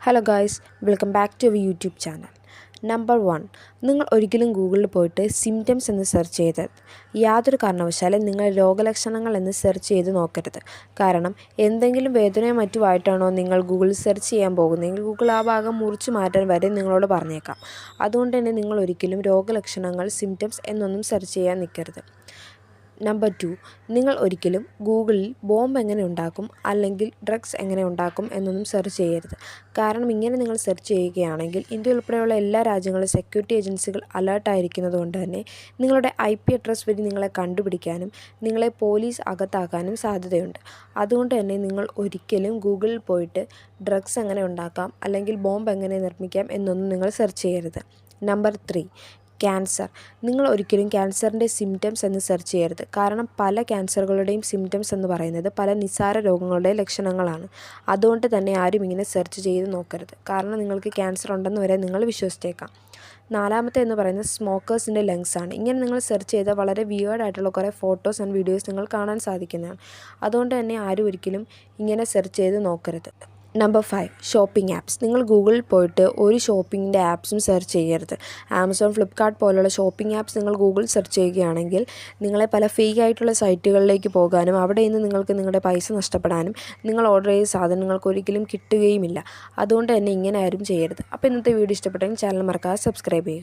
Hello guys, welcome back to our YouTube channel. Number 1, നിങ്ങൾ ഒരിക്കലും ഗൂഗിളിൽ പോയിട്ട് സിംറ്റംസ് എന്ന് സെർച്ച് ചെയ്തത് യാതൊരു കാരണവശാലും നിങ്ങൾ രോഗലക്ഷണങ്ങൾ എന്ന് സെർച്ച് ചെയ്ത് നോക്കരുത്. കാരണം എന്തെങ്കിലും വേദനയോ മറ്റുമായിട്ടാണോ നിങ്ങൾ ഗൂഗിളിൽ സെർച്ച് ചെയ്യാൻ പോകുന്നതെങ്കിൽ ഗൂഗിൾ ആ ഭാഗം മുറിച്ച് മാറ്റാൻ വരെ നിങ്ങളോട് പറഞ്ഞേക്കാം. അതുകൊണ്ട് തന്നെ നിങ്ങൾ ഒരിക്കലും രോഗലക്ഷണങ്ങൾ, സിംറ്റംസ് എന്നൊന്നും സെർച്ച് ചെയ്യാൻ നിൽക്കരുത്. നമ്പർ 2, നിങ്ങൾ ഒരിക്കലും ഗൂഗിളിൽ ബോംബ് എങ്ങനെ ഉണ്ടാക്കും അല്ലെങ്കിൽ ഡ്രഗ്സ് എങ്ങനെ ഉണ്ടാക്കും എന്നൊന്നും സെർച്ച് ചെയ്യരുത്. കാരണം ഇങ്ങനെ നിങ്ങൾ സെർച്ച് ചെയ്യുകയാണെങ്കിൽ ഇന്ത്യ ഉൾപ്പെടെയുള്ള എല്ലാ രാജ്യങ്ങളിലും സെക്യൂരിറ്റി ഏജൻസികൾ അലേർട്ടായിരിക്കുന്നത് കൊണ്ട് തന്നെ നിങ്ങളുടെ IP അഡ്രസ്സ് വഴി നിങ്ങളെ കണ്ടുപിടിക്കാനും നിങ്ങളെ പോലീസ് അകത്താക്കാനും സാധ്യതയുണ്ട്. അതുകൊണ്ട് തന്നെ നിങ്ങൾ ഒരിക്കലും ഗൂഗിളിൽ പോയിട്ട് ഡ്രഗ്സ് എങ്ങനെ ഉണ്ടാക്കാം അല്ലെങ്കിൽ ബോംബ് എങ്ങനെ നിർമ്മിക്കാം എന്നൊന്നും നിങ്ങൾ സെർച്ച് ചെയ്യരുത്. Number 3, cancer. നിങ്ങൾ ഒരിക്കലും ക്യാൻസറിൻ്റെ സിംറ്റംസ് എന്ന് സെർച്ച് ചെയ്യരുത്. കാരണം പല ക്യാൻസറുകളുടെയും സിംറ്റംസ് എന്ന് പറയുന്നത് പല നിസ്സാര രോഗങ്ങളുടെ ലക്ഷണങ്ങളാണ്. അതുകൊണ്ട് തന്നെ ആരും ഇങ്ങനെ സെർച്ച് ചെയ്ത് നോക്കരുത്. കാരണം നിങ്ങൾക്ക് ക്യാൻസർ ഉണ്ടെന്ന് വരെ നിങ്ങൾ വിശ്വസിച്ചേക്കാം. 4-മത്തെ എന്ന് പറയുന്നത് സ്മോക്കേഴ്സിൻ്റെ ലങ്സ് ആണ്. ഇങ്ങനെ നിങ്ങൾ സെർച്ച് ചെയ്താൽ വളരെ വിയേർഡായിട്ടുള്ള കുറേ ഫോട്ടോസ് ആൻഡ് വീഡിയോസ് നിങ്ങൾ കാണാൻ സാധിക്കുന്നതാണ്. അതുകൊണ്ട് തന്നെ ആരും ഒരിക്കലും ഇങ്ങനെ സെർച്ച് ചെയ്ത് നോക്കരുത്. Number 5, shopping apps. നിങ്ങൾ ഗൂഗിളിൽ പോയിട്ട് ഒരു ഷോപ്പിങ്ങിൻ്റെ ആപ്സും സെർച്ച് ചെയ്യരുത്. ആമസോൺ, ഫ്ലിപ്കാർട്ട് പോലുള്ള ഷോപ്പിംഗ് ആപ്സ് നിങ്ങൾ ഗൂഗിൾ സെർച്ച് ചെയ്യുകയാണെങ്കിൽ നിങ്ങളെ പല ഫേക്ക് ആയിട്ടുള്ള സൈറ്റുകളിലേക്ക് പോകാനും അവിടെ നിന്ന് നിങ്ങൾക്ക് നിങ്ങളുടെ പൈസ നഷ്ടപ്പെടാനും നിങ്ങൾ ഓർഡർ ചെയ്ത സാധനങ്ങൾക്ക് ഒരിക്കലും കിട്ടുകയുമില്ല. അതുകൊണ്ട് തന്നെ ഇങ്ങനെ ആരും ചെയ്യരുത്. അപ്പോൾ ഇന്നത്തെ വീഡിയോ ഇഷ്ടപ്പെട്ടെങ്കിൽ ചാനൽ മറക്കാതെ സബ്സ്ക്രൈബ് ചെയ്യുക.